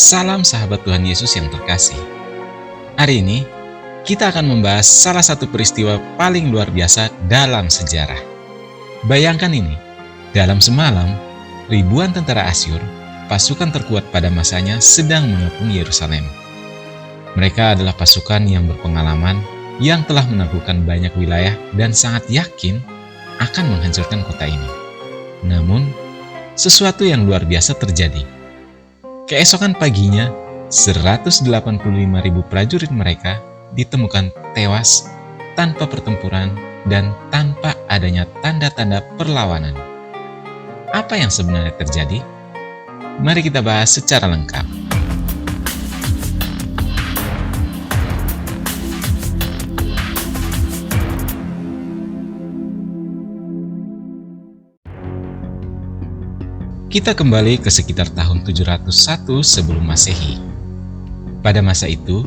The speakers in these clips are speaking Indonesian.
Salam sahabat Tuhan Yesus yang terkasih. Hari ini, kita akan membahas salah satu peristiwa paling luar biasa dalam sejarah. Bayangkan ini, dalam semalam, ribuan tentara Asyur, pasukan terkuat pada masanya, sedang mengepung Yerusalem. Mereka adalah pasukan yang berpengalaman, yang telah menaklukkan banyak wilayah dan sangat yakin akan menghancurkan kota ini. Namun, sesuatu yang luar biasa terjadi. Keesokan paginya, 185.000 prajurit mereka ditemukan tewas tanpa pertempuran dan tanpa adanya tanda-tanda perlawanan. Apa yang sebenarnya terjadi? Mari kita bahas secara lengkap. Kita kembali ke sekitar tahun 701 sebelum Masehi. Pada masa itu,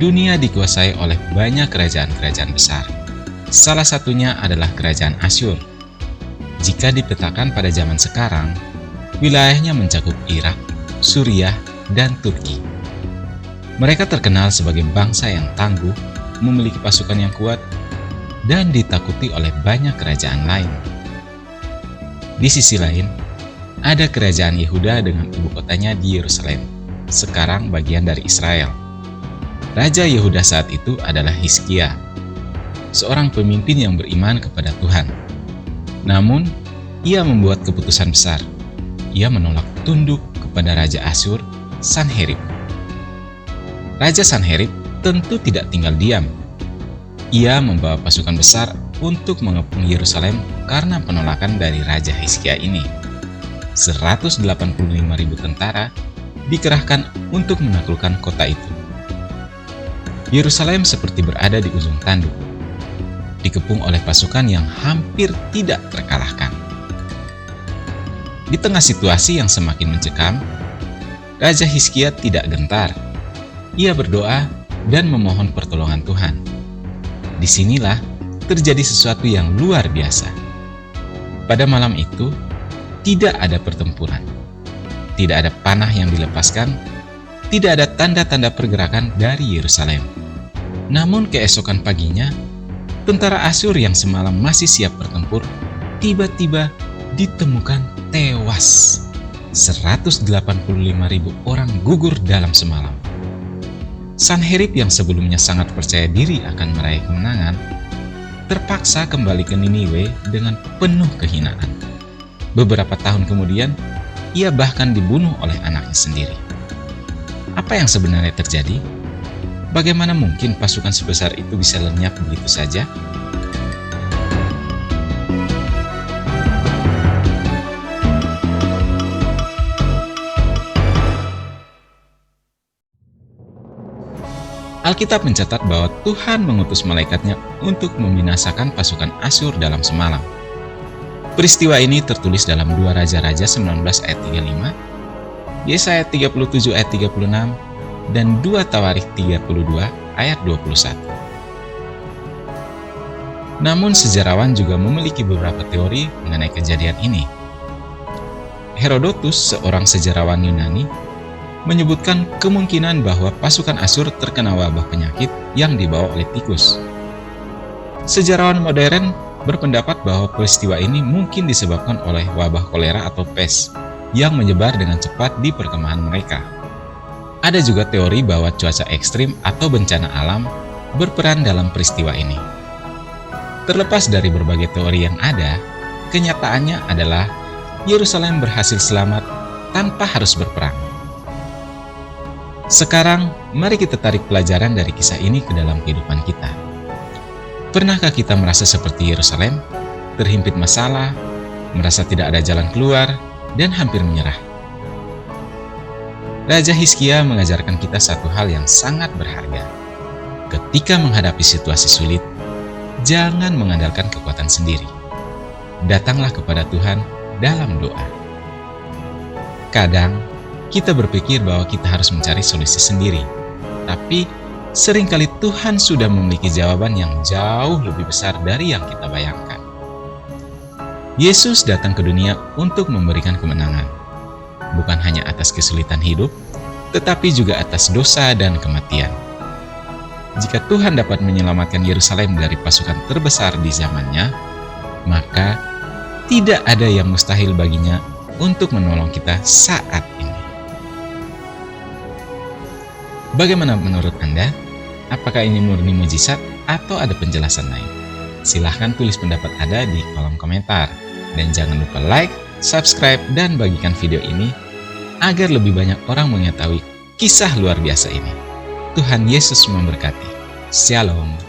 dunia dikuasai oleh banyak kerajaan-kerajaan besar. Salah satunya adalah kerajaan Asyur. Jika dipetakan pada zaman sekarang, wilayahnya mencakup Irak, Suriah, dan Turki. Mereka terkenal sebagai bangsa yang tangguh, memiliki pasukan yang kuat, dan ditakuti oleh banyak kerajaan lain. Di sisi lain, ada kerajaan Yehuda dengan ibu kotanya di Yerusalem, sekarang bagian dari Israel. Raja Yehuda saat itu adalah Hizkia, seorang pemimpin yang beriman kepada Tuhan. Namun, ia membuat keputusan besar. Ia menolak tunduk kepada Raja Asyur, Sanherib. Raja Sanherib tentu tidak tinggal diam. Ia membawa pasukan besar untuk mengepung Yerusalem karena penolakan dari Raja Hizkia ini. 185.000 tentara dikerahkan untuk menaklukkan kota itu. Yerusalem seperti berada di ujung tanduk, dikepung oleh pasukan yang hampir tidak terkalahkan. Di tengah situasi yang semakin mencekam, Raja Hizkia tidak gentar. Ia berdoa dan memohon pertolongan Tuhan. Disinilah terjadi sesuatu yang luar biasa. Pada malam itu, tidak ada pertempuran, tidak ada panah yang dilepaskan, tidak ada tanda-tanda pergerakan dari Yerusalem. Namun keesokan paginya, tentara Asyur yang semalam masih siap bertempur, tiba-tiba ditemukan tewas. 185.000 orang gugur dalam semalam. Sanherib yang sebelumnya sangat percaya diri akan meraih kemenangan, terpaksa kembali ke Niniwe dengan penuh kehinaan. Beberapa tahun kemudian, ia bahkan dibunuh oleh anaknya sendiri. Apa yang sebenarnya terjadi? Bagaimana mungkin pasukan sebesar itu bisa lenyap begitu saja? Alkitab mencatat bahwa Tuhan mengutus malaikatnya untuk membinasakan pasukan Asyur dalam semalam. Peristiwa ini tertulis dalam 2 Raja-Raja 19 ayat 35, Yesaya 37 ayat 36, dan 2 Tawarikh 32 ayat 21. Namun sejarawan juga memiliki beberapa teori mengenai kejadian ini. Herodotus, seorang sejarawan Yunani, menyebutkan kemungkinan bahwa pasukan Asyur terkena wabah penyakit yang dibawa oleh tikus. Sejarawan modern berpendapat bahwa peristiwa ini mungkin disebabkan oleh wabah kolera atau pes yang menyebar dengan cepat di perkemahan mereka. Ada juga teori bahwa cuaca ekstrim atau bencana alam berperan dalam peristiwa ini. Terlepas dari berbagai teori yang ada, kenyataannya adalah Yerusalem berhasil selamat tanpa harus berperang. Sekarang, mari kita tarik pelajaran dari kisah ini ke dalam kehidupan kita. Pernahkah kita merasa seperti Yerusalem, terhimpit masalah, merasa tidak ada jalan keluar, dan hampir menyerah? Raja Hizkia mengajarkan kita satu hal yang sangat berharga. Ketika menghadapi situasi sulit, jangan mengandalkan kekuatan sendiri. Datanglah kepada Tuhan dalam doa. Kadang, kita berpikir bahwa kita harus mencari solusi sendiri, tapi seringkali Tuhan sudah memiliki jawaban yang jauh lebih besar dari yang kita bayangkan. Yesus datang ke dunia untuk memberikan kemenangan, bukan hanya atas kesulitan hidup, tetapi juga atas dosa dan kematian. Jika Tuhan dapat menyelamatkan Yerusalem dari pasukan terbesar di zamannya, maka tidak ada yang mustahil baginya untuk menolong kita saat ini. Bagaimana menurut Anda? Apakah ini murni mujizat atau ada penjelasan lain? Silahkan tulis pendapat Anda di kolom komentar. Dan jangan lupa like, subscribe, dan bagikan video ini agar lebih banyak orang mengetahui kisah luar biasa ini. Tuhan Yesus memberkati. Shalom.